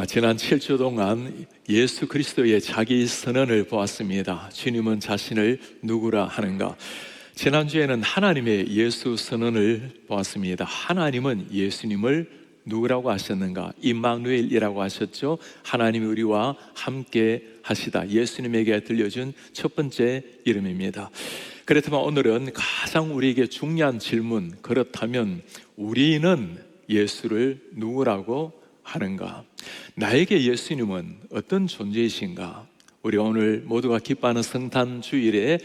지난 7주 동안 예수 그리스도의 자기 선언을 보았습니다. 주님은 자신을 누구라 하는가? 지난주에는 하나님의 예수 선언을 보았습니다. 하나님은 예수님을 누구라고 하셨는가? 임마누엘이라고 하셨죠. 하나님이 우리와 함께 하시다. 예수님에게 들려준 첫 번째 이름입니다. 그렇지만 오늘은 가장 우리에게 중요한 질문, 그렇다면 우리는 예수를 누구라고 하는가? 나에게 예수님은 어떤 존재이신가? 우리 오늘 모두가 기뻐하는 성탄 주일에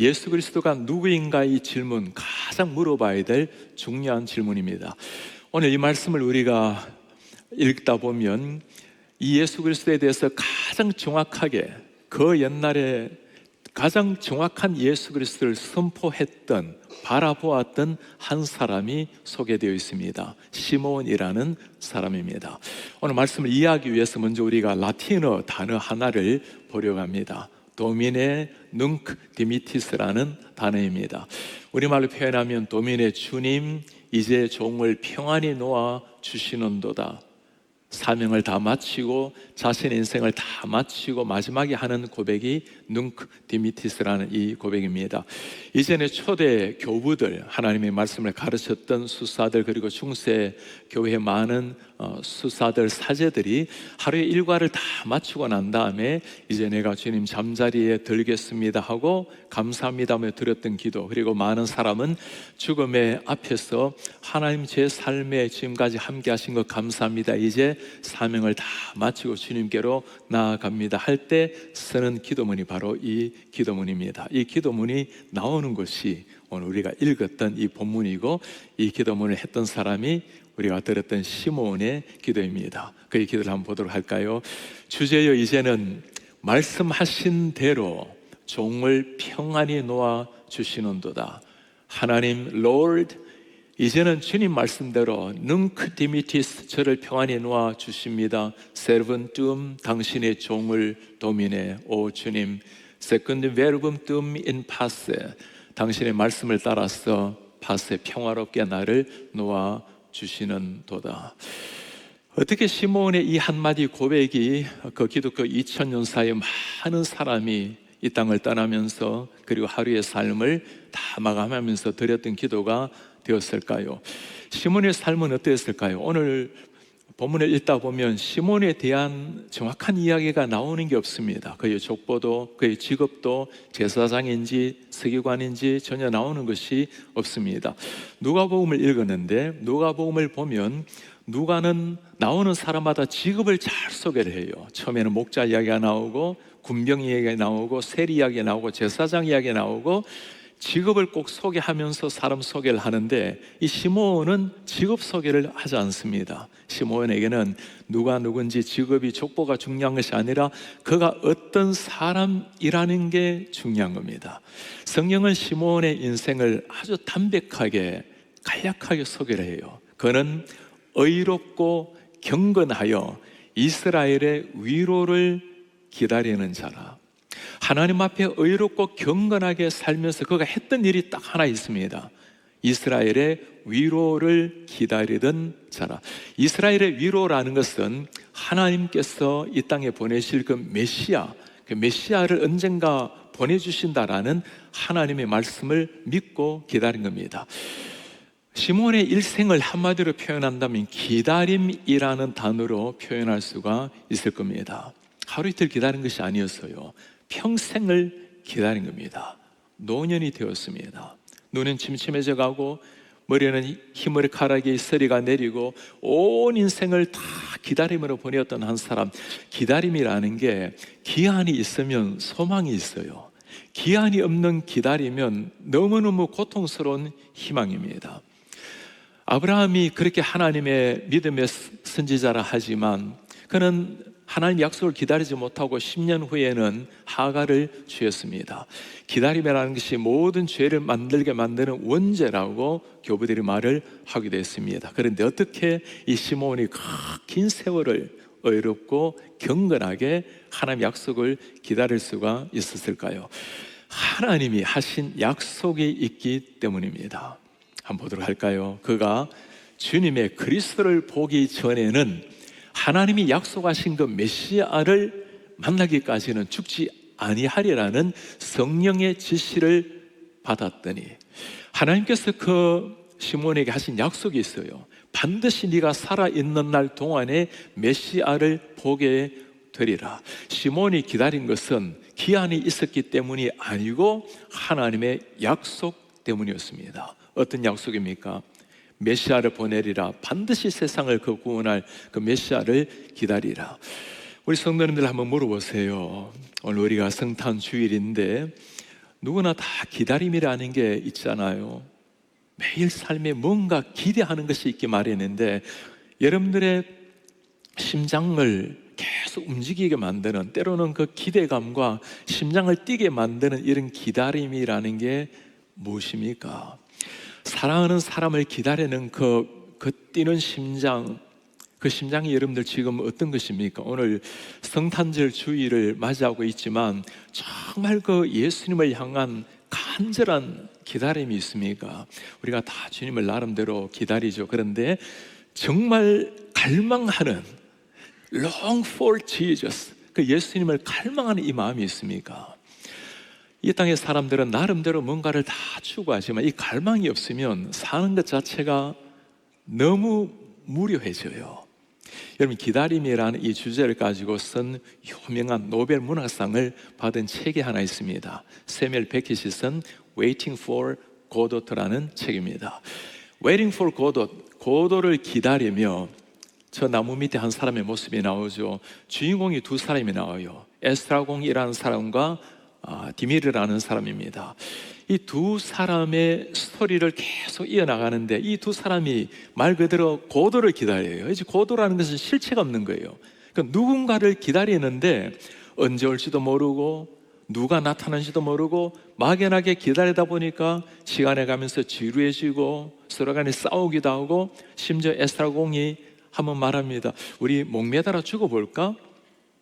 예수 그리스도가 누구인가 이 질문, 가장 물어봐야 될 중요한 질문입니다. 오늘 이 말씀을 우리가 읽다 보면 이 예수 그리스도에 대해서 가장 정확하게, 그 옛날에 가장 정확한 예수 그리스도를 선포했던, 바라보았던 한 사람이 소개되어 있습니다. 시몬이라는 사람입니다. 오늘 말씀을 이해하기 위해서 먼저 우리가 라틴어 단어 하나를 보려고 합니다. 도미네 눅 디미티스라는 단어입니다. 우리말로 표현하면 도미네 주님, 이제 종을 평안히 놓아 주시는도다. 사명을 다 마치고 자신의 인생을 다 마치고 마지막에 하는 고백이 눅 디미티스라는 이 고백입니다. 이전에 초대 교부들, 하나님의 말씀을 가르쳤던 수사들, 그리고 중세 교회의 많은 수사들, 사제들이 하루의 일과를 다 마치고 난 다음에 이제 내가 주님 잠자리에 들겠습니다 하고 감사합니다 하며 드렸던 기도, 그리고 많은 사람은 죽음의 앞에서 하나님 제 삶에 지금까지 함께 하신 것 감사합니다, 이제 사명을 다 마치고 주님께로 나아갑니다 할 때 쓰는 기도문이 바로 이 기도문입니다. 이 기도문이 나오는 것이 오늘 우리가 읽었던 이 본문이고, 이 기도문을 했던 사람이 우리가 들었던 시몬의 기도입니다. 그의 기도를 한번 보도록 할까요? 주제여, 이제는 말씀하신 대로 종을 평안히 놓아 주시는도다. 하나님, Lord, 이제는 주님 말씀대로 눅 디미티스, 저를 평안히 놓아 주십니다. servuntum, 당신의 종을 도미네, 오 주님. secundum verbum tum in pace, 당신의 말씀을 따라서 파세, 평화롭게 나를 놓아 주시는 도다. 어떻게 시몬의 이 한마디 고백이 그 기독교 2000년 사이에 많은 사람이 이 땅을 떠나면서, 그리고 하루의 삶을 다 마감하면서 드렸던 기도가 되었을까요? 시몬의 삶은 어땠을까요? 오늘 본문을 읽다 보면 시몬에 대한 정확한 이야기가 나오는 게 없습니다. 그의 족보도, 그의 직업도, 제사장인지 서기관인지 전혀 나오는 것이 없습니다. 누가복음을 읽었는데, 누가복음을 보면 누가는 나오는 사람마다 직업을 잘 소개를 해요. 처음에는 목자 이야기가 나오고, 군병 이야기가 나오고, 세리 이야기가 나오고, 제사장 이야기가 나오고, 직업을 꼭 소개하면서 사람 소개를 하는데, 이 시몬은 직업 소개를 하지 않습니다. 시몬에게는 누가 누군지, 직업이, 족보가 중요한 것이 아니라 그가 어떤 사람이라는 게 중요한 겁니다. 성경은 시몬의 인생을 아주 담백하게, 간략하게 소개를 해요. 그는 의롭고 경건하여 이스라엘의 위로를 기다리는 자라. 하나님 앞에 의롭고 경건하게 살면서 그가 했던 일이 딱 하나 있습니다. 이스라엘의 위로를 기다리던 자라. 이스라엘의 위로라는 것은 하나님께서 이 땅에 보내실 그 메시아, 그 메시아를 언젠가 보내주신다라는 하나님의 말씀을 믿고 기다린 겁니다. 시몬의 일생을 한마디로 표현한다면 기다림이라는 단어로 표현할 수가 있을 겁니다. 하루 이틀 기다린 것이 아니었어요. 평생을 기다린 겁니다. 노년이 되었습니다. 눈은 침침해져 가고, 머리는 희머리카락이 서리가 내리고, 온 인생을 다 기다림으로 보냈던 한 사람. 기다림이라는 게 기한이 있으면 소망이 있어요. 기한이 없는 기다리면 너무너무 고통스러운 희망입니다. 아브라함이 그렇게 하나님의 믿음의 선지자라 하지만 그는 하나님 약속을 기다리지 못하고 10년 후에는 하가를 취했습니다. 기다림이라는 것이 모든 죄를 만들게 만드는 원죄라고 교부들이 말을 하기도 했습니다. 그런데 어떻게 이 시몬이 긴 세월을 의롭고 경건하게 하나님 약속을 기다릴 수가 있었을까요? 하나님이 하신 약속이 있기 때문입니다. 한번 보도록 할까요? 그가 주님의 그리스도를 보기 전에는 하나님이 약속하신 그 메시아를 만나기까지는 죽지 아니하리라는 성령의 지시를 받았더니 하나님께서 그 시몬에게 하신 약속이 있어요. 반드시 네가 살아있는 날 동안에 메시아를 보게 되리라. 시몬이 기다린 것은 기한이 있었기 때문이 아니고 하나님의 약속 때문이었습니다. 어떤 약속입니까? 메시아를 보내리라. 반드시 세상을 구원할 그 메시아를 기다리라. 우리 성도님들 한번 물어보세요. 오늘 우리가 성탄 주일인데 누구나 다 기다림이라는 게 있잖아요. 매일 삶에 뭔가 기대하는 것이 있기 마련인데 여러분들의 심장을 계속 움직이게 만드는, 때로는 그 기대감과 심장을 뛰게 만드는 이런 기다림이라는 게 무엇입니까? 사랑하는 사람을 기다리는 그 뛰는 심장, 그 심장이 여러분들 지금 어떤 것입니까? 오늘 성탄절 주일을 맞이하고 있지만 정말 그 예수님을 향한 간절한 기다림이 있습니까? 우리가 다 주님을 나름대로 기다리죠. 그런데 정말 갈망하는 Long for Jesus, 그 예수님을 갈망하는 이 마음이 있습니까? 이 땅의 사람들은 나름대로 뭔가를 다 추구하지만 이 갈망이 없으면 사는 것 자체가 너무 무료해져요. 여러분, 기다림이라는 이 주제를 가지고 쓴 유명한 노벨 문학상을 받은 책이 하나 있습니다. 세멜 베킷이 쓴 Waiting for Godot라는 책입니다. Waiting for Godot, 고도를 기다리며 저 나무 밑에 한 사람의 모습이 나오죠. 주인공이 두 사람이 나와요. 에스트라공이라는 사람과 디미르라는 사람입니다. 이 두 사람의 스토리를 계속 이어나가는데 이 두 사람이 말 그대로 고도를 기다려요. 이제 고도라는 것은 실체가 없는 거예요. 그러니까 누군가를 기다리는데 언제 올지도 모르고 누가 나타난지도 모르고 막연하게 기다리다 보니까 시간이 가면서 지루해지고 서로 간에 싸우기도 하고 심지어 에스트라공이 한번 말합니다. 우리 목매달아 죽어볼까?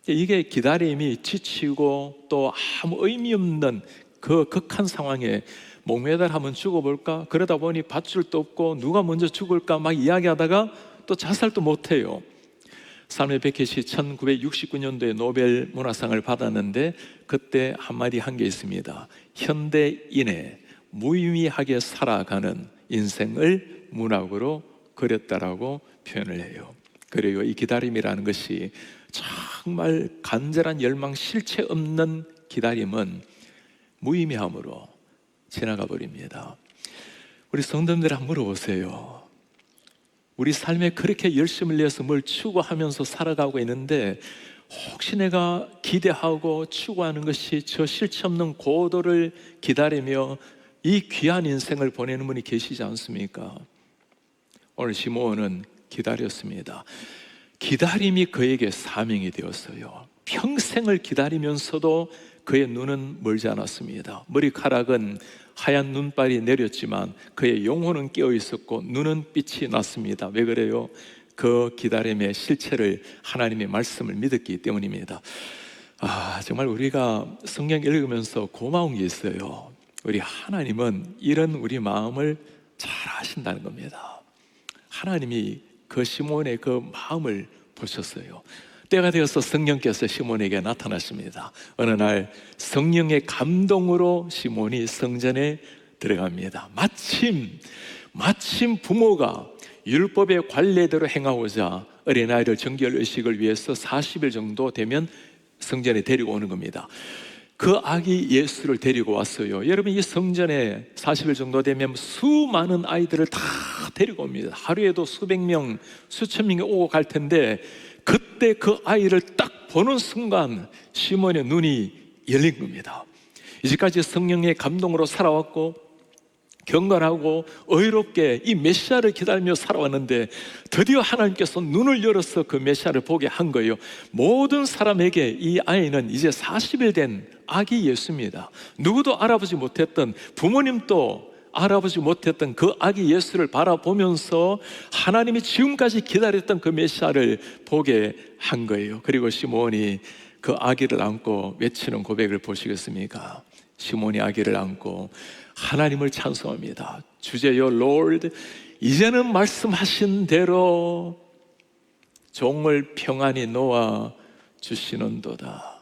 이게 기다림이 지치고 또 아무 의미 없는 그 극한 상황에 목매달아 한번 죽어볼까? 그러다 보니 밧줄도 없고 누가 먼저 죽을까 막 이야기하다가 또 자살도 못해요. 사무엘 베켓이 1969년도에 노벨 문학상을 받았는데 그때 한마디 한 게 있습니다. 현대인의 무의미하게 살아가는 인생을 문학으로 그렸다라고 표현을 해요. 그리고 이 기다림이라는 것이 정말 간절한 열망, 실체 없는 기다림은 무의미함으로 지나가 버립니다. 우리 성도님들 한번 물어보세요. 우리 삶에 그렇게 열심을 내서 뭘 추구하면서 살아가고 있는데 혹시 내가 기대하고 추구하는 것이 저 실체 없는 고도를 기다리며 이 귀한 인생을 보내는 분이 계시지 않습니까? 오늘 시몬은 기다렸습니다. 기다림이 그에게 사명이 되었어요. 평생을 기다리면서도 그의 눈은 멀지 않았습니다. 머리카락은 하얀 눈발이 내렸지만 그의 영혼은 깨어 있었고 눈은 빛이 났습니다. 왜 그래요? 그 기다림의 실체를 하나님의 말씀을 믿었기 때문입니다. 정말 우리가 성경 읽으면서 고마운 게 있어요. 우리 하나님은 이런 우리 마음을 잘 아신다는 겁니다. 하나님이 그 시몬의 그 마음을 보셨어요. 때가 되어서 성령께서 시몬에게 나타나십니다. 어느 날 성령의 감동으로 시몬이 성전에 들어갑니다. 마침 부모가 율법의 관례대로 행하고자 어린아이를 정결 의식을 위해서 40일 정도 되면 성전에 데리고 오는 겁니다. 그 아기 예수를 데리고 왔어요. 여러분, 이 성전에 40일 정도 되면 수많은 아이들을 다 데리고 옵니다. 하루에도 수백 명, 수천 명이 오고 갈 텐데 그때 그 아이를 딱 보는 순간 시몬의 눈이 열린 겁니다. 이제까지 성령의 감동으로 살아왔고 경건하고 의롭게 이 메시아를 기다리며 살아왔는데 드디어 하나님께서 눈을 열어서 그 메시아를 보게 한 거예요. 모든 사람에게 이 아이는 이제 40일 된 아기 예수입니다. 누구도 알아보지 못했던, 부모님도 알아보지 못했던 그 아기 예수를 바라보면서 하나님이 지금까지 기다렸던 그 메시아를 보게 한 거예요. 그리고 시몬이 그 아기를 안고 외치는 고백을 보시겠습니까? 시몬이 아기를 안고 하나님을 찬송합니다. 주제여 Lord, 이제는 말씀하신 대로 종을 평안히 놓아 주시는도다.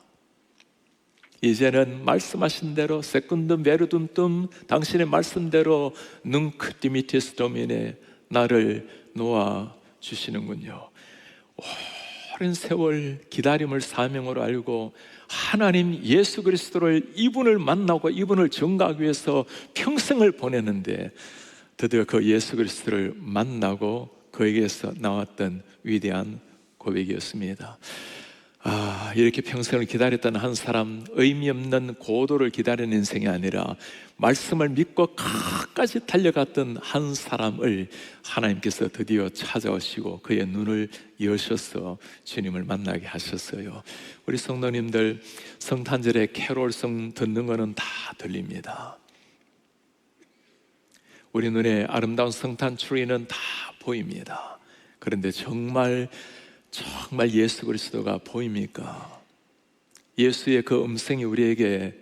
이제는 말씀하신 대로 세꾼듬 베르둔뜸 당신의 말씀대로 능크 디미티스 도미네 나를 놓아 주시는군요. 오랜 세월 기다림을 사명으로 알고 하나님 예수 그리스도를 이분을 만나고 이분을 증거하기 위해서 평생을 보내는데 드디어 그 예수 그리스도를 만나고 그에게서 나왔던 위대한 고백이었습니다. 이렇게 평생을 기다렸던 한 사람, 의미 없는 고도를 기다리는 인생이 아니라 말씀을 믿고 끝까지 달려갔던 한 사람을 하나님께서 드디어 찾아오시고 그의 눈을 여셔서 주님을 만나게 하셨어요. 우리 성도님들, 성탄절에 캐롤송 듣는 거는 다 들립니다. 우리 눈에 아름다운 성탄 트리는 다 보입니다. 그런데 정말 예수 그리스도가 보입니까? 예수의 그 음성이 우리에게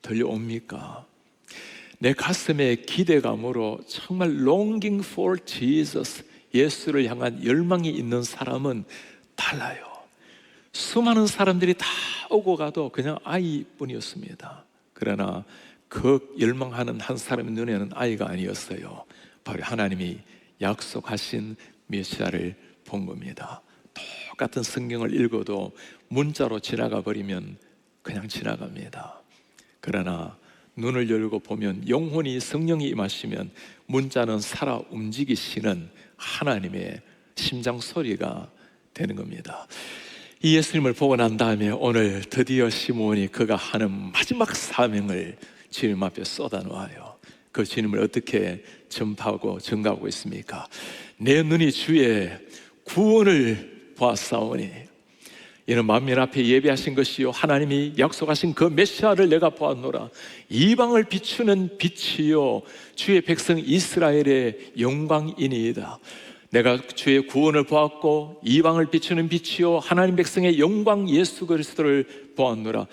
들려옵니까? 내 가슴에 기대감으로 정말 longing for Jesus, 예수를 향한 열망이 있는 사람은 달라요. 수많은 사람들이 다 오고 가도 그냥 아이뿐이었습니다. 그러나 그 열망하는 한 사람의 눈에는 아이가 아니었어요. 바로 하나님이 약속하신 메시아를 본 겁니다. 똑같은 성경을 읽어도 문자로 지나가 버리면 그냥 지나갑니다. 그러나 눈을 열고 보면, 영혼이 성령이 임하시면 문자는 살아 움직이시는 하나님의 심장 소리가 되는 겁니다. 이 예수님을 보고 난 다음에 오늘 드디어 시므온이 그가 하는 마지막 사명을 주님 앞에 쏟아놓아요. 그 주님을 어떻게 전파하고 증거하고 있습니까? 내 눈이 주의 구원을 보았사오니 이는 만민 앞에 예비하신 것이요 하나님이 약속하신 그 메시아를 내가 보았노라. 이방을 비추는 빛이요 주의 백성 이스라엘의 영광이니이다. 내가 주의 구원을 보았고 이방을 비추는 빛이요 하나님 백성의 영광 예수 그리스도를 보았노라.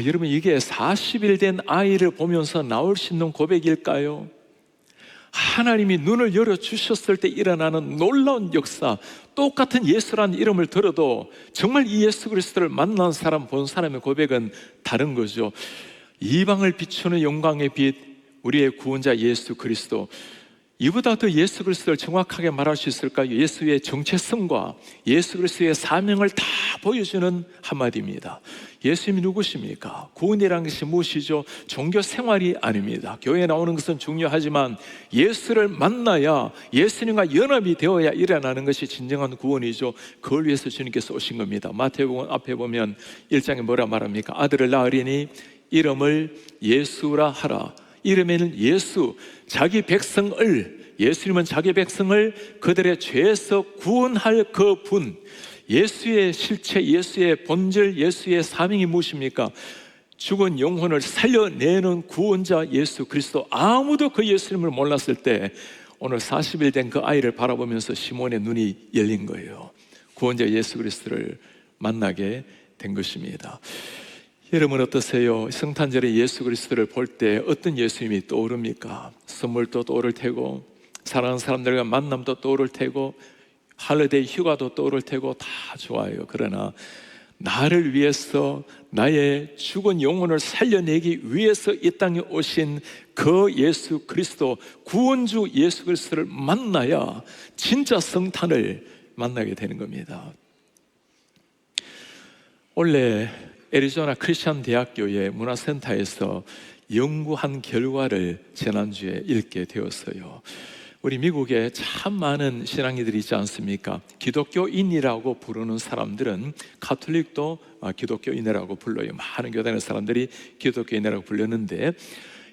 여러분, 이게 40일 된 아이를 보면서 나올 수 있는 고백일까요? 하나님이 눈을 열어주셨을 때 일어나는 놀라운 역사, 똑같은 예수라는 이름을 들어도 정말 이 예수 그리스도를 만난 사람, 본 사람의 고백은 다른 거죠. 이방을 비추는 영광의 빛, 우리의 구원자 예수 그리스도, 이보다 더 예수 그리스도를 정확하게 말할 수 있을까요? 예수의 정체성과 예수 그리스도의 사명을 다 보여주는 한마디입니다. 예수님이 누구십니까? 구원이라는 것이 무엇이죠? 종교 생활이 아닙니다. 교회에 나오는 것은 중요하지만 예수를 만나야, 예수님과 연합이 되어야 일어나는 것이 진정한 구원이죠. 그걸 위해서 주님께서 오신 겁니다. 마태복음 앞에 보면 1장에 뭐라 말합니까? 아들을 낳으리니 이름을 예수라 하라. 이름에는 예수, 자기 백성을, 예수님은 자기 백성을 그들의 죄에서 구원할 그 분, 예수의 실체, 예수의 본질, 예수의 사명이 무엇입니까? 죽은 영혼을 살려내는 구원자 예수 그리스도. 아무도 그 예수님을 몰랐을 때 오늘 40일 된 그 아이를 바라보면서 시몬의 눈이 열린 거예요. 구원자 예수 그리스도를 만나게 된 것입니다. 여러분 어떠세요? 성탄절에 예수 그리스도를 볼 때 어떤 예수님이 떠오릅니까? 선물도 떠오를 테고, 사랑하는 사람들과 만남도 떠오를 테고, 할리데이 휴가도 떠오를 테고, 다 좋아요. 그러나 나를 위해서, 나의 죽은 영혼을 살려내기 위해서 이 땅에 오신 그 예수 그리스도, 구원주 예수 그리스도를 만나야 진짜 성탄을 만나게 되는 겁니다. 원래 애리조나 크리스천 대학교의 문화센터에서 연구한 결과를 지난주에 읽게 되었어요. 우리 미국에 참 많은 신앙이들이 있지 않습니까? 기독교인이라고 부르는 사람들은, 가톨릭도 기독교인이라고 불러요. 많은 교단의 사람들이 기독교인이라고 불렀는데,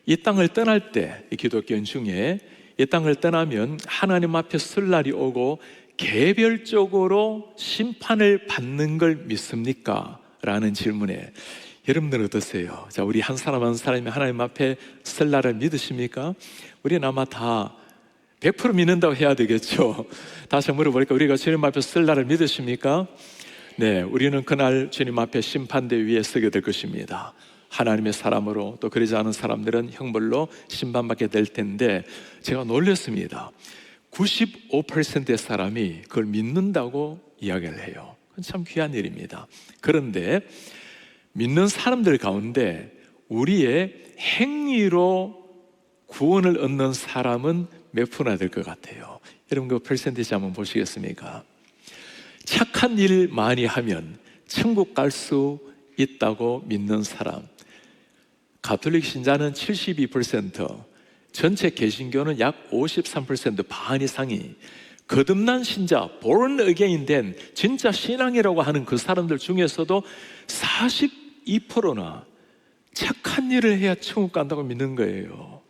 이 땅을 떠날 때, 이 기독교인 중에 이 땅을 떠나면 하나님 앞에 설 날이 오고 개별적으로 심판을 받는 걸 믿습니까? 라는 질문에 여러분들은 어떠세요? 자, 우리 한 사람 한 사람이 하나님 앞에 설 날을 믿으십니까? 우리는 아마 다 100% 믿는다고 해야 되겠죠. 다시 한번 물어보니까, 우리가 주님 앞에 설 날을 믿으십니까? 네, 우리는 그날 주님 앞에 심판대 위에 서게 될 것입니다. 하나님의 사람으로, 또 그러지 않은 사람들은 형벌로 심판받게 될 텐데, 제가 놀랐습니다. 95%의 사람이 그걸 믿는다고 이야기를 해요. 그건 참 귀한 일입니다. 그런데 믿는 사람들 가운데 우리의 행위로 구원을 얻는 사람은 몇 프로나 될 것 같아요? 여러분 그 퍼센티지 한번 보시겠습니까? 착한 일 많이 하면 천국 갈 수 있다고 믿는 사람, 가톨릭 신자는 72%, 전체 개신교는 약 53%, 반 이상이, 거듭난 신자, born again 된 진짜 신앙이라고 하는 그 사람들 중에서도 42%나 착한 일을 해야 천국 간다고 믿는 거예요.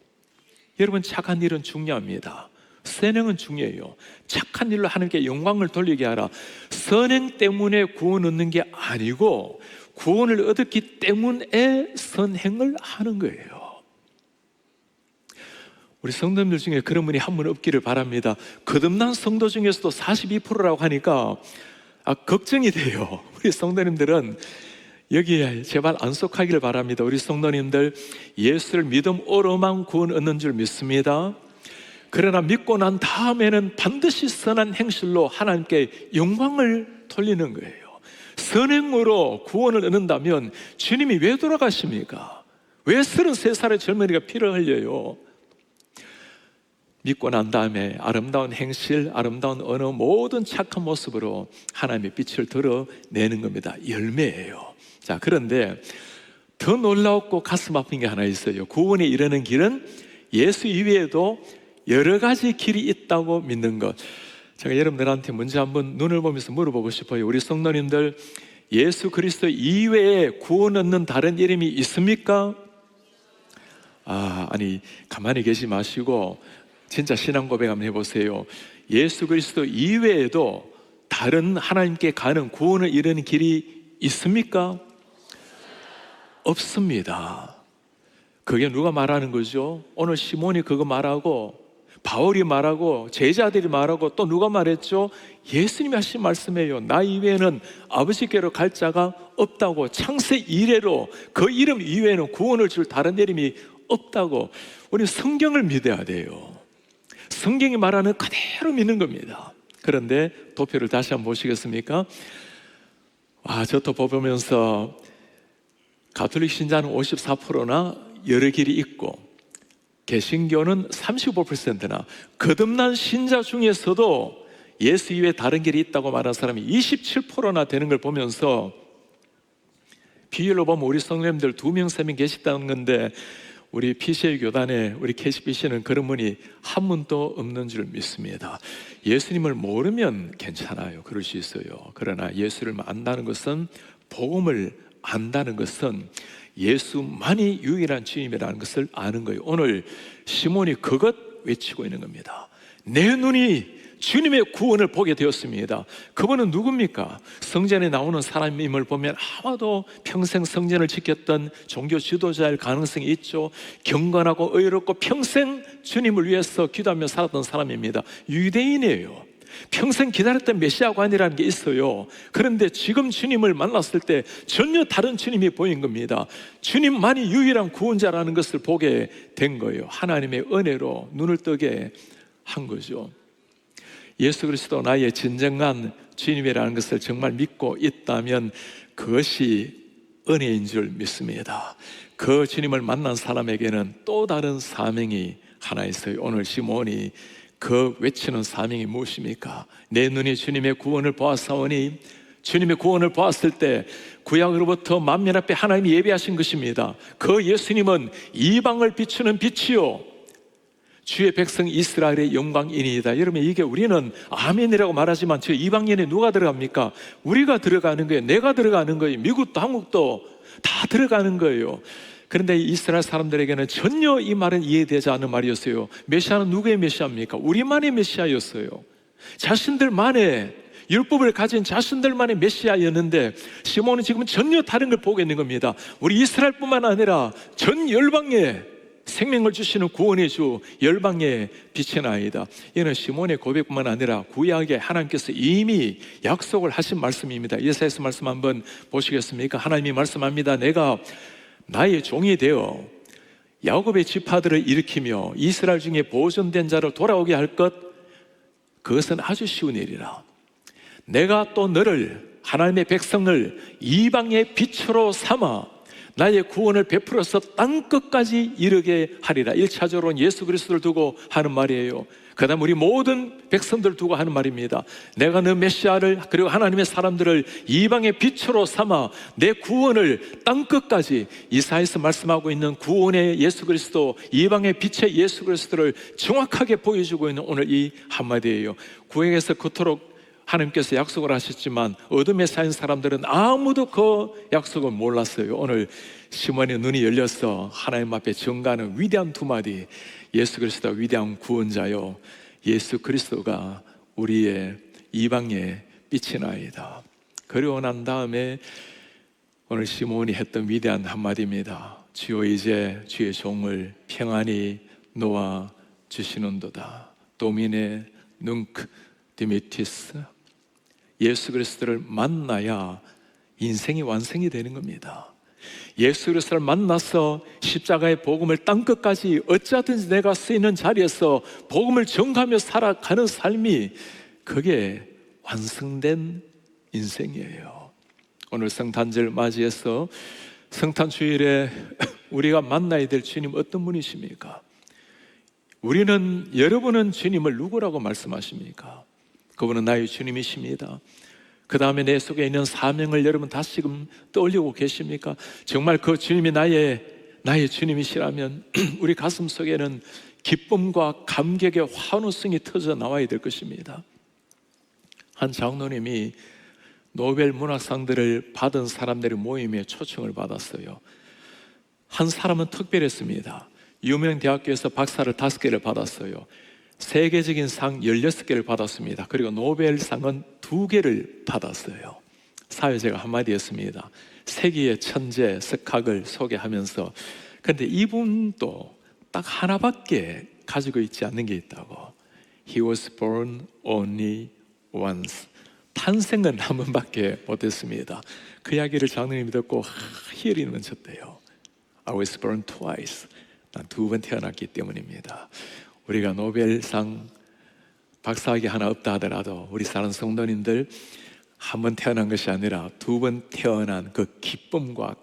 여러분, 착한 일은 중요합니다. 선행은 중요해요. 착한 일로 하나님께 영광을 돌리게 하라. 선행 때문에 구원 얻는 게 아니고 구원을 얻었기 때문에 선행을 하는 거예요. 우리 성도님들 중에 그런 분이 한 분 없기를 바랍니다. 거듭난 성도 중에서도 42%라고 하니까 걱정이 돼요. 우리 성도님들은 여기에 제발 안 속하기를 바랍니다. 우리 성도님들, 예수를 믿음으로만 구원 얻는 줄 믿습니다. 그러나 믿고 난 다음에는 반드시 선한 행실로 하나님께 영광을 돌리는 거예요. 선행으로 구원을 얻는다면 주님이 왜 돌아가십니까? 왜 33살의 젊은이가 피를 흘려요? 믿고 난 다음에 아름다운 행실, 아름다운 언어, 모든 착한 모습으로 하나님의 빛을 드러내는 겁니다. 열매예요. 자, 그런데 더 놀랍고 가슴 아픈 게 하나 있어요. 구원에 이르는 길은 예수 이외에도 여러 가지 길이 있다고 믿는 것. 제가 여러분들한테 먼저 한번 눈을 보면서 물어보고 싶어요. 우리 성도님들, 예수 그리스도 이외에 구원 얻는 다른 이름이 있습니까? 아니 가만히 계시 마시고 진짜 신앙 고백 한번 해보세요. 예수 그리스도 이외에도 다른 하나님께 가는 구원을 이루는 길이 있습니까? 없습니다. 그게 누가 말하는 거죠? 오늘 시몬이 그거 말하고 바울이 말하고 제자들이 말하고 또 누가 말했죠? 예수님이 하신 말씀이에요. 나 이외에는 아버지께로 갈 자가 없다고. 창세 이래로 그 이름 이외에는 구원을 줄 다른 이름이 없다고. 우리 성경을 믿어야 돼요. 성경이 말하는 그대로 믿는 겁니다. 그런데 도표를 다시 한번 보시겠습니까? 저도 보면서 가톨릭 신자는 54%나 여러 길이 있고 개신교는 35%나 거듭난 신자 중에서도 예수 이외에 다른 길이 있다고 말하는 사람이 27%나 되는 걸 보면서 비율로 보면 우리 성도님들 2명, 3명 계시다는 건데 우리 PCA 교단에 우리 KCBC는 그런 분이 한 분도 없는 줄 믿습니다. 예수님을 모르면 괜찮아요. 그럴 수 있어요. 그러나 예수를 안다는 것은, 복음을 안다는 것은 예수만이 유일한 주님이라는 것을 아는 거예요. 오늘 시몬이 그것 외치고 있는 겁니다. 내 눈이 주님의 구원을 보게 되었습니다. 그분은 누굽니까? 성전에 나오는 사람임을 보면 아마도 평생 성전을 지켰던 종교 지도자일 가능성이 있죠. 경건하고 의롭고 평생 주님을 위해서 기도하며 살았던 사람입니다. 유대인이에요. 평생 기다렸던 메시아관이라는 게 있어요. 그런데 지금 주님을 만났을 때 전혀 다른 주님이 보인 겁니다. 주님만이 유일한 구원자라는 것을 보게 된 거예요. 하나님의 은혜로 눈을 뜨게 한 거죠. 예수 그리스도 나의 진정한 주님이라는 것을 정말 믿고 있다면 그것이 은혜인 줄 믿습니다. 그 주님을 만난 사람에게는 또 다른 사명이 하나 있어요. 오늘 시몬이 그 외치는 사명이 무엇입니까? 내 눈이 주님의 구원을 보았사오니, 주님의 구원을 보았을 때 구약으로부터 만민 앞에 하나님이 예비하신 것입니다. 그 예수님은 이방을 비추는 빛이요 주의 백성 이스라엘의 영광이니이다. 여러분, 이게 우리는 아멘이라고 말하지만 저 이방인에 누가 들어갑니까? 우리가 들어가는 거예요. 내가 들어가는 거예요. 미국도 한국도 다 들어가는 거예요. 그런데 이스라엘 사람들에게는 전혀 이 말은 이해되지 않는 말이었어요. 메시아는 누구의 메시아입니까? 우리만의 메시아였어요. 자신들만의 율법을 가진 자신들만의 메시아였는데 시몬은 지금 전혀 다른 걸 보고 있는 겁니다. 우리 이스라엘뿐만 아니라 전 열방에 생명을 주시는 구원의 주, 열방의 빛의 나이다. 이는 시몬의 고백뿐만 아니라 구약에 하나님께서 이미 약속을 하신 말씀입니다. 예사야서 말씀 한번 보시겠습니까? 하나님이 말씀합니다. 내가 나의 종이 되어 야곱의 지파들을 일으키며 이스라엘 중에 보존된 자를 돌아오게 할 것, 그것은 아주 쉬운 일이라. 내가 또 너를 하나님의 백성을 이방의 빛으로 삼아 나의 구원을 베풀어서 땅끝까지 이르게 하리라. 1차적으로는 예수 그리스도를 두고 하는 말이에요. 그 다음 우리 모든 백성들 두고 하는 말입니다. 내가 너 메시아를, 그리고 하나님의 사람들을 이방의 빛으로 삼아 내 구원을 땅끝까지, 이사야에서 말씀하고 있는 구원의 예수 그리스도, 이방의 빛의 예수 그리스도를 정확하게 보여주고 있는 오늘 이 한마디예요. 구약에서 그토록 하나님께서 약속을 하셨지만 어둠에 사는 사람들은 아무도 그 약속을 몰랐어요. 오늘 시몬의 눈이 열려서 하나님 앞에 증거하는 위대한 두 마디, 예수 그리스도가 위대한 구원자요, 예수 그리스도가 우리의 이방의 빛이 나이다. 그리고 난 다음에 오늘 시몬이 했던 위대한 한마디입니다. 주여 이제 주의 종을 평안히 놓아 주시는도다. 도미네 눅 디미티스. 예수 그리스도를 만나야 인생이 완성이 되는 겁니다. 예수 그리스도를 만나서 십자가의 복음을 땅끝까지 어찌하든지 내가 쓰이는 자리에서 복음을 전가하며 살아가는 삶이, 그게 완성된 인생이에요. 오늘 성탄절 맞이해서 성탄 주일에 우리가 만나야 될 주님 어떤 분이십니까? 여러분은 주님을 누구라고 말씀하십니까? 그분은 나의 주님이십니다. 그 다음에 내 속에 있는 사명을 여러분 다시금 떠올리고 계십니까? 정말 그 주님이 나의 주님이시라면 우리 가슴 속에는 기쁨과 감격의 환호성이 터져 나와야 될 것입니다. 한 장로님이 노벨 문학상들을 받은 사람들의 모임에 초청을 받았어요. 한 사람은 특별했습니다. 유명 대학교에서 박사를 5개를 받았어요. 세계적인 상 16개를 받았습니다. 그리고 노벨상은 2개를 받았어요. 사회자가 한마디 했습니다. 세계의 천재 석학을 소개하면서, 근데 이분도 딱 하나밖에 가지고 있지 않는 게 있다고. He was born only once. 탄생은 한 번밖에 못했습니다. 그 이야기를 장로님이 듣고 희열이 넘쳤대요. I was born twice. 난 2번 태어났기 때문입니다. 우리가 노벨상 박사학위 하나 없다 하더라도 우리 사는 성도님들 한 번 태어난 것이 아니라 2번 태어난 그 기쁨과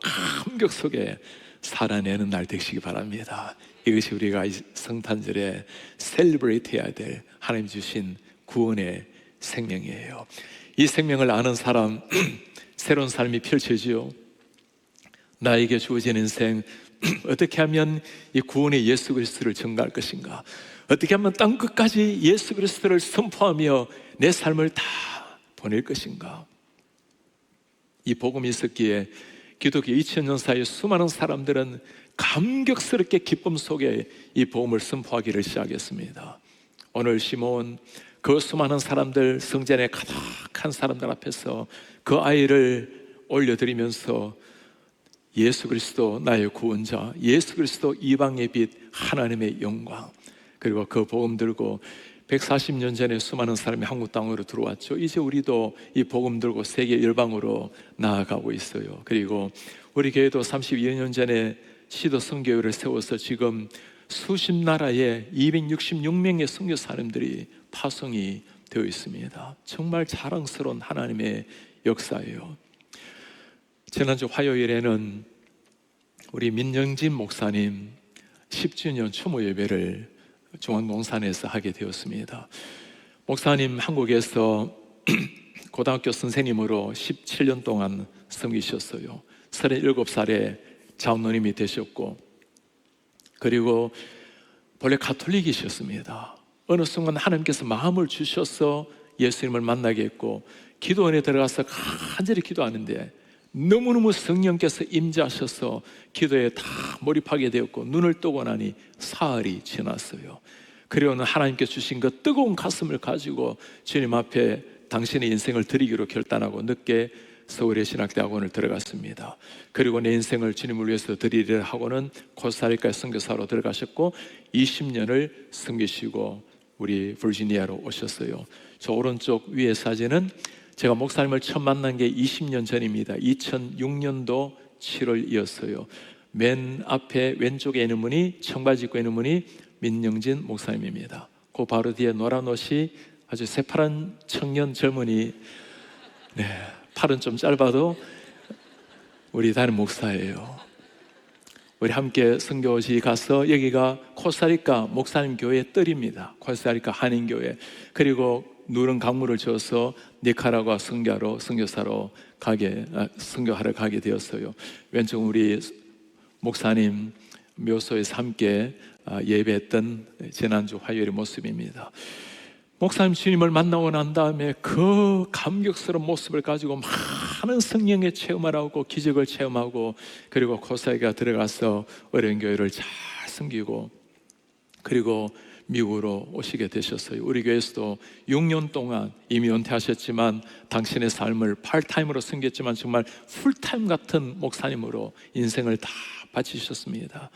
감격 속에 살아내는 날 되시기 바랍니다. 이것이 우리가 이 성탄절에 셀러브레이트 해야 될 하나님 주신 구원의 생명이에요. 이 생명을 아는 사람 새로운 삶이 펼쳐지요. 나에게 주어진 인생, 어떻게 하면 이 구원의 예수 그리스도를 전가할 것인가? 어떻게 하면 땅끝까지 예수 그리스도를 선포하며 내 삶을 다 보낼 것인가? 이 복음이 있었기에 기독교 2000년 사이 수많은 사람들은 감격스럽게 기쁨 속에 이 복음을 선포하기를 시작했습니다. 오늘 시몬, 그 수많은 사람들, 성전에 가득한 사람들 앞에서 그 아이를 올려드리면서 예수 그리스도 나의 구원자, 예수 그리스도 이방의 빛, 하나님의 영광, 그리고 그 복음 들고 140년 전에 수많은 사람이 한국 땅으로 들어왔죠. 이제 우리도 이 복음 들고 세계 열방으로 나아가고 있어요. 그리고 우리 교회도 32년 전에 시도 선교회를 세워서 지금 수십 나라에 266명의 선교사님들이 파송이 되어 있습니다. 정말 자랑스러운 하나님의 역사예요. 지난주 화요일에는 우리 민영진 목사님 10주년 추모 예배를 중앙동산에서 하게 되었습니다. 목사님 한국에서 고등학교 선생님으로 17년 동안 섬기셨어요. 37살에 장로님이 되셨고, 그리고 본래 가톨릭이셨습니다. 어느 순간 하나님께서 마음을 주셔서 예수님을 만나게 했고, 기도원에 들어가서 간절히 기도하는데 너무너무 성령께서 임재하셔서 기도에 다 몰입하게 되었고, 눈을 뜨고 나니 사흘이 지났어요. 그리고는 하나님께 주신 그 뜨거운 가슴을 가지고 주님 앞에 당신의 인생을 드리기로 결단하고 늦게 서울의 신학대학원을 들어갔습니다. 그리고 내 인생을 주님을 위해서 드리려 하고는 코스타리카의 선교사로 들어가셨고 20년을 섬기시고 우리 버지니아로 오셨어요. 저 오른쪽 위에 사진은 제가 목사님을 처음 만난 게 20년 전입니다. 2006년도 7월이었어요. 맨 앞에 왼쪽에 있는 분이, 청바지 입고 있는 분이 민영진 목사님입니다. 그 바로 뒤에 노란 옷이 아주 새파란 청년 젊은이, 네, 팔은 좀 짧아도 우리 담임 목사예요. 우리 함께 선교지 가서, 여기가 코스타리카 목사님 교회 뜰입니다. 코스타리카 한인교회. 그리고 누런 강물을 지어서 니카라과 선교사로 선교하러 가게 되었어요. 왼쪽 우리 목사님 묘소에서 함께 예배했던 지난주 화요일의 모습입니다. 목사님 주님을 만나고 난 다음에 그 감격스러운 모습을 가지고 많은 성령의 체험을 하고 기적을 체험하고, 그리고 코스타리카 들어가서 어려운 교회를 잘 섬기고, 그리고 미국으로 오시게 되셨어요. 우리 교회에서도 6년 동안, 이미 은퇴하셨지만 당신의 삶을 팔타임으로 섬겼지만 정말 풀타임 같은 목사님으로 인생을 다 바치셨습니다.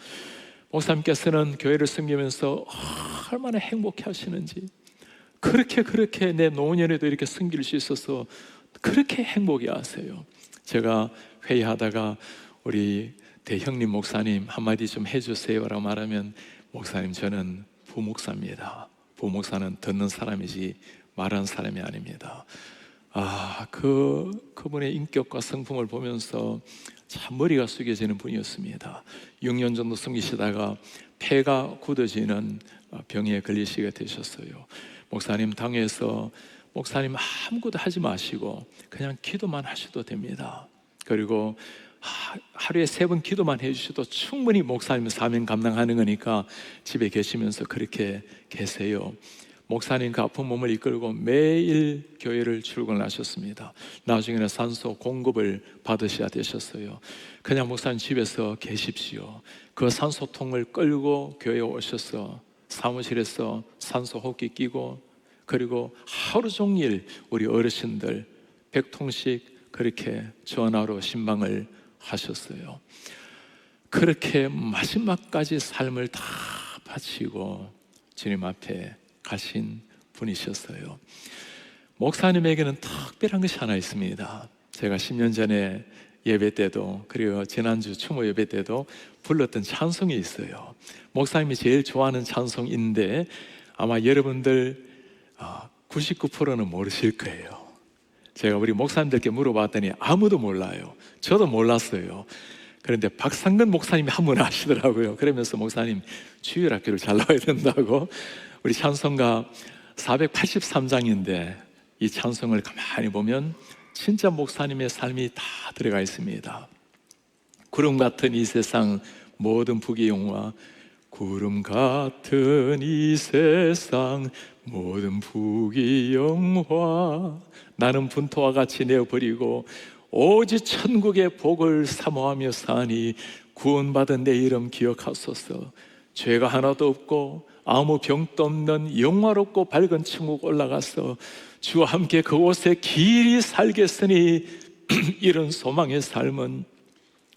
목사님께서는 교회를 섬기면서 얼마나 행복해 하시는지, 그렇게 내 노년에도 이렇게 섬길 수 있어서 그렇게 행복해 하세요. 제가 회의하다가 우리 대형님 목사님 한마디 좀 해주세요라고 말하면, 목사님 저는 부목사입니다. 부목사는 듣는 사람이지 말하는 사람이 아닙니다. 그분의 인격과 성품을 보면서 참 머리가 숙여지는 분이었습니다. 6년 정도 섬기시다가 폐가 굳어지는 병에 걸리시게 되셨어요. 목사님 당에서 목사님 아무것도 하지 마시고 그냥 기도만 하셔도 됩니다. 그리고 하루에 3번 기도만 해주셔도 충분히 목사님 사명 감당하는 거니까 집에 계시면서 그렇게 계세요. 목사님 그 아픈 몸을 이끌고 매일 교회를 출근하셨습니다. 나중에는 산소 공급을 받으셔야 되셨어요. 그냥 목사님 집에서 계십시오. 그 산소통을 끌고 교회에 오셔서 사무실에서 산소 호흡기 끼고, 그리고 하루 종일 우리 어르신들 100통씩 그렇게 전화로 신방을 하셨어요. 그렇게 마지막까지 삶을 다 바치고 주님 앞에 가신 분이셨어요. 목사님에게는 특별한 것이 하나 있습니다. 제가 10년 전에 예배 때도, 그리고 지난주 추모 예배 때도 불렀던 찬송이 있어요. 목사님이 제일 좋아하는 찬송인데 아마 여러분들 99%는 모르실 거예요. 제가 우리 목사님들께 물어봤더니 아무도 몰라요. 저도 몰랐어요. 그런데 박상근 목사님이 한 분 아시더라고요. 그러면서 목사님 주일학교를 잘 나와야 된다고. 우리 찬송가 483장인데 이 찬송을 가만히 보면 진짜 목사님의 삶이 다 들어가 있습니다. 구름 같은 이 세상 모든 부귀영화, 구름 같은 이 세상 모든 부귀영화, 나는 분토와 같이 내어버리고 오직 천국의 복을 사모하며 사니 구원받은 내 이름 기억하소서. 죄가 하나도 없고 아무 병도 없는 영화롭고 밝은 천국 올라가서 주와 함께 그곳에 길이 살겠으니 이런 소망의 삶은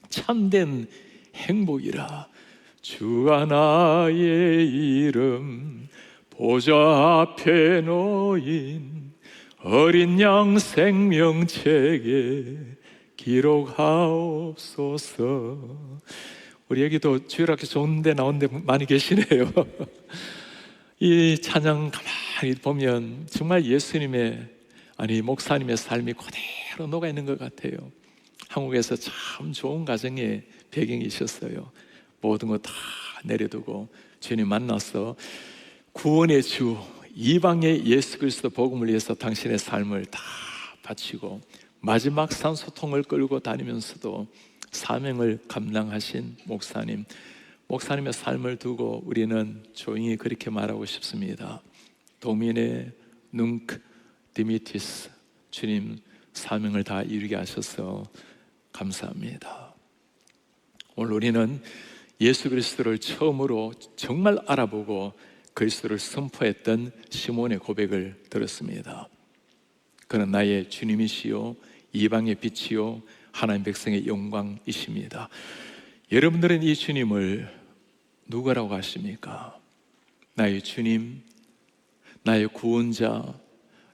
참된 행복이라. 주가 나의 이름 보좌 앞에 놓인 어린 양 생명책에 기록하옵소서. 우리 여기도 주일학교 좋은데 나온데 많이 계시네요. 이 찬양 가만히 보면 정말 예수님의, 목사님의 삶이 그대로 녹아있는 것 같아요. 한국에서 참 좋은 가정의 배경이셨어요. 모든 거 다 내려두고 주님 만나서 구원의 주, 이방의 예수 그리스도 복음을 위해서 당신의 삶을 다 바치고 마지막 산소통을 끌고 다니면서도 사명을 감당하신 목사님, 목사님의 삶을 두고 우리는 조용히 그렇게 말하고 싶습니다. 도미네 눅 디미티스, 주님 사명을 다 이루게 하셔서 감사합니다. 오늘 우리는 예수 그리스도를 처음으로 정말 알아보고 그리스도를 선포했던 시몬의 고백을 들었습니다. 그는 나의 주님이시요 이방의 빛이요 하나님 백성의 영광이십니다. 여러분들은 이 주님을 누구라고 하십니까? 나의 주님, 나의 구원자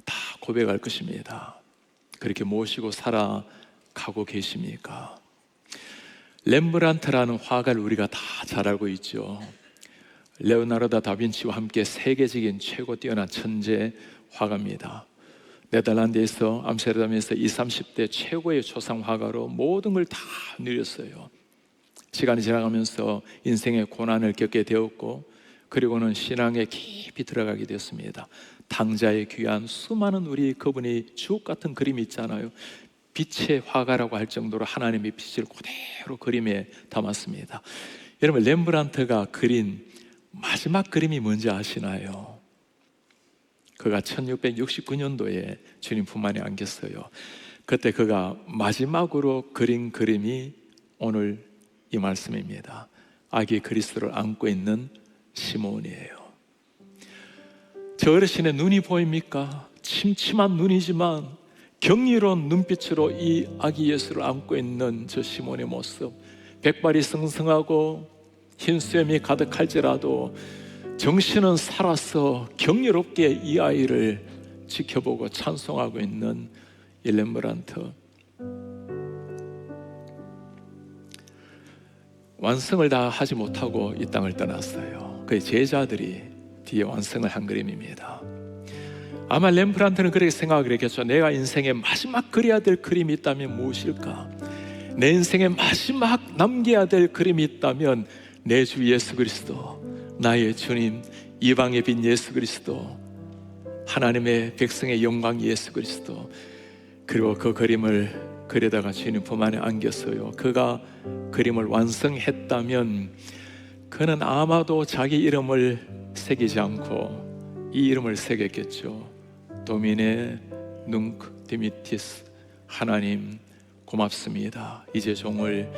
다 고백할 것입니다. 그렇게 모시고 살아가고 계십니까? 렘브란트라는 화가를 우리가 다 잘 알고 있죠. 레오나르도 다빈치와 함께 세계적인 최고 뛰어난 천재 화가입니다. 네덜란드에서 암스테르담에서 20, 30대 최고의 초상 화가로 모든 걸 다 누렸어요. 시간이 지나가면서 인생의 고난을 겪게 되었고, 그리고는 신앙에 깊이 들어가게 되었습니다. 당자의 귀한 수많은 우리 그분이 주옥 같은 그림이 있잖아요. 빛의 화가라고 할 정도로 하나님의 빛을 그대로 그림에 담았습니다. 여러분, 렘브란트가 그린 마지막 그림이 뭔지 아시나요? 그가 1669년도에 주님 품 안에 안겼어요. 그때 그가 마지막으로 그린 그림이 오늘 이 말씀입니다. 아기 그리스도를 안고 있는 시몬이에요. 저 어르신의 눈이 보입니까? 침침한 눈이지만 경이로운 눈빛으로 이 아기 예수를 안고 있는 저 시몬의 모습, 백발이 승승하고 흰 수염이 가득할지라도 정신은 살아서 경이롭게 이 아이를 지켜보고 찬송하고 있는 이 렘브란트. 완성을 다 하지 못하고 이 땅을 떠났어요. 그의 제자들이 뒤에 완성을 한 그림입니다. 아마 렘브란트는 그렇게 생각을 했겠죠. 내가 인생에 마지막 그려야 될 그림이 있다면 무엇일까? 내 인생에 마지막 남겨야 될 그림이 있다면 내 주 예수 그리스도, 나의 주님, 이방의 빛 예수 그리스도, 하나님의 백성의 영광 예수 그리스도, 그리고 그 그림을 그려다가 주님 품 안에 안겼어요. 그가 그림을 완성했다면 그는 아마도 자기 이름을 새기지 않고 이 이름을 새겼겠죠. 도미네 눅 디미티스, 하나님 고맙습니다. 이제 종을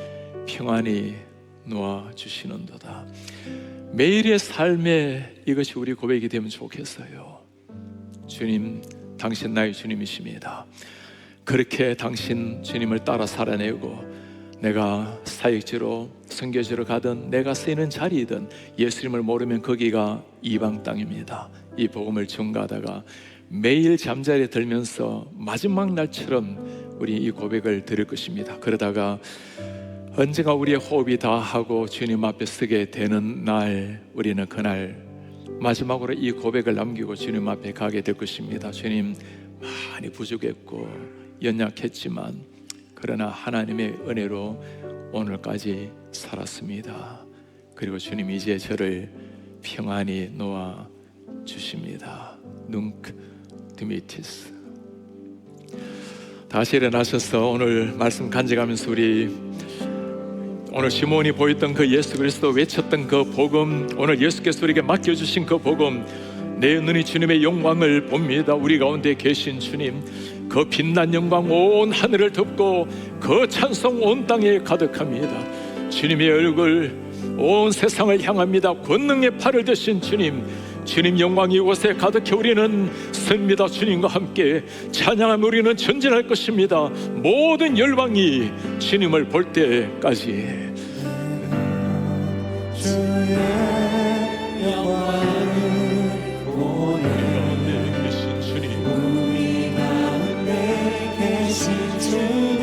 평안히 놓아주시는도다. 매일의 삶에 이것이 우리 고백이 되면 좋겠어요. 주님, 당신 나의 주님이십니다. 그렇게 당신 주님을 따라 살아내고, 내가 사역지로 선교지로 가든 내가 쓰이는 자리이든 예수님을 모르면 거기가 이방 땅입니다. 이 복음을 전가하다가 매일 잠자리에 들면서 마지막 날처럼 우리 이 고백을 드릴 것입니다. 그러다가 언젠가 우리의 호흡이 다하고 주님 앞에 서게 되는 날, 우리는 그날 마지막으로 이 고백을 남기고 주님 앞에 가게 될 것입니다. 주님, 많이 부족했고 연약했지만 그러나 하나님의 은혜로 오늘까지 살았습니다. 그리고 주님, 이제 저를 평안히 놓아 주십니다. 눅 디미티스. 다시 일어나셔서 오늘 말씀 간직하면서 우리 오늘 시몬이 보였던 그 예수 그리스도, 외쳤던 그 복음, 오늘 예수께서 우리에게 맡겨주신 그 복음, 내 눈이 주님의 영광을 봅니다. 우리 가운데 계신 주님, 그 빛난 영광 온 하늘을 덮고 그 찬송 온 땅에 가득합니다. 주님의 얼굴 온 세상을 향합니다. 권능의 팔을 드신 주님, 주님 영광이 이곳에 가득해 우리는 섭니다. 주님과 함께 찬양하며 우리는 전진할 것입니다. 모든 열방이 주님을 볼 때까지. 주의 영광을 보내 계신 주님, 우리 가운데 계신 주님,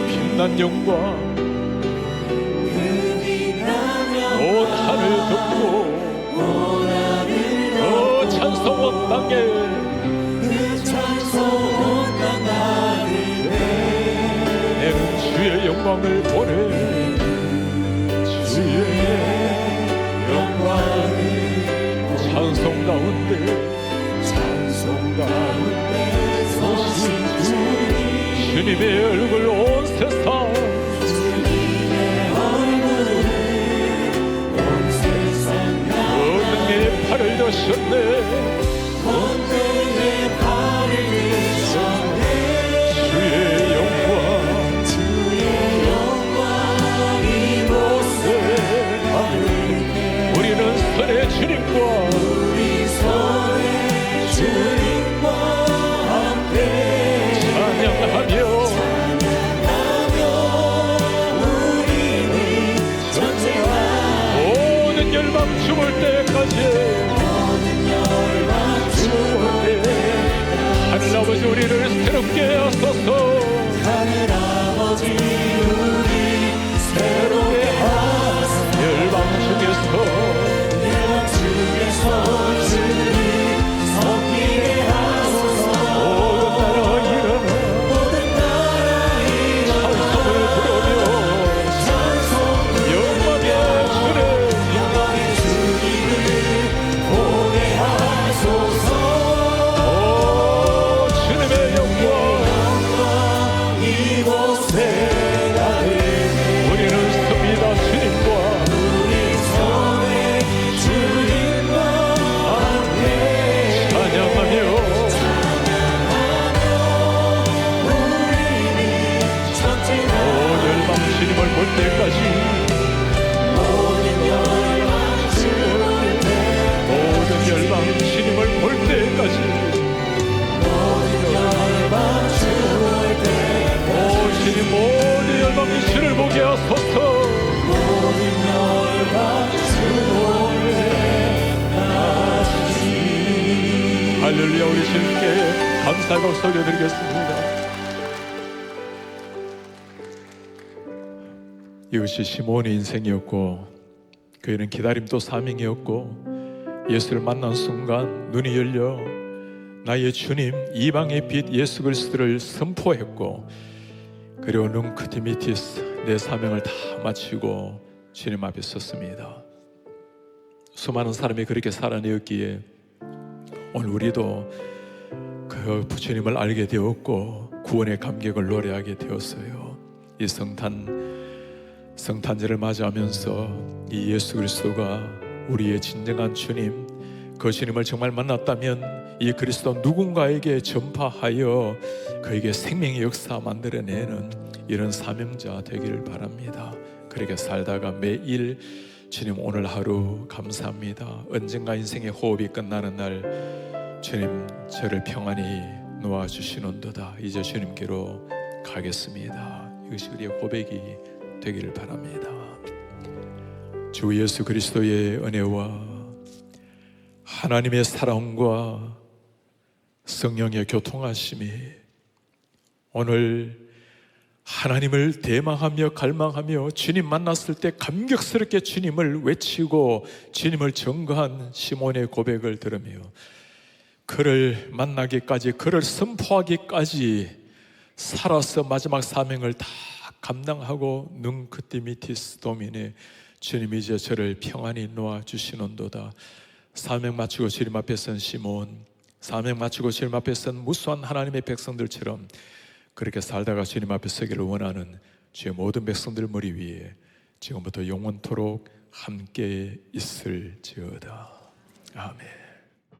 빛난 영광 그 빛난 영광 온 하늘 덮고 찬송 온 땅에, 그 찬송 온 땅 가득해 내는 주의 영광을 보내. 주의 영광을 찬송 가운데 오신 주님, 주님의 얼굴 온 세상, 주님의 얼굴을 온 세상 권능의 팔을 드셨네. 권능의 팔을 드셨네. 주의 영광, 주의 영광 이곳에 가득해 우리는 선의 주님과 우리 선의 주님과 함께 찬양하며 우리는 전쟁하리. 모든 열방 죽을 때까지, 모든 열방 죽을 때까지 하늘아버지 우리를 새롭게 하소서. 하늘아버지 우리 새롭게 하소서. 열방 중에서 열방 중에서 주님 섬기게 이곳에 가네. 우리는 섭니다. 주님과 우리 손에 주님과 함께 찬양하며 우리는 전진하리. 열방 주님을 볼 때까지 모든 열방 주님을 모든 열방 주님을 볼 때까지 모든 열방 주님을 오 주님 모든 열방이 주를 보게 하소서. 모든 열방 주님을 할렐루야. 우리 주님께 감사의 박수 올려드리겠습니다. 이것이 시몬의 인생이었고 그에는 기다림도 사명이었고 예수를 만난 순간 눈이 열려 나의 주님 이방의 빛 예수 그리스도를 선포했고 그리고 눈크티미티스 내 사명을 다 마치고 주님 앞에 섰습니다. 수많은 사람이 그렇게 살아내었기에 오늘 우리도 그 부처님을 알게 되었고 구원의 감격을 노래하게 되었어요. 이 성탄절을 맞이하면서 이 예수 그리스도가 우리의 진정한 주님, 그 주님을 정말 만났다면 이 그리스도 누군가에게 전파하여 그에게 생명의 역사 만들어내는 이런 사명자 되기를 바랍니다. 그렇게 살다가 매일 주님 오늘 하루 감사합니다. 언젠가 인생의 호흡이 끝나는 날 주님 저를 평안히 놓아주시는도다. 이제 주님께로 가겠습니다. 이것이 우리의 고백이 되기를 바랍니다. 주 예수 그리스도의 은혜와 하나님의 사랑과 성령의 교통하심이 오늘 하나님을 대망하며 갈망하며 주님 만났을 때 감격스럽게 주님을 외치고 주님을 증거한 시몬의 고백을 들으며 그를 만나기까지 그를 선포하기까지 살아서 마지막 사명을 다 감당하고 능크티미티스 도미네 주님 이제 저를 평안히 놓아주시는도다. 사명 마치고 주님 앞에 선 시몬, 사명 마치고 주님 앞에 선 무수한 하나님의 백성들처럼 그렇게 살다가 주님 앞에 서기를 원하는 주의 모든 백성들 머리 위에 지금부터 영원토록 함께 있을지어다. 아멘.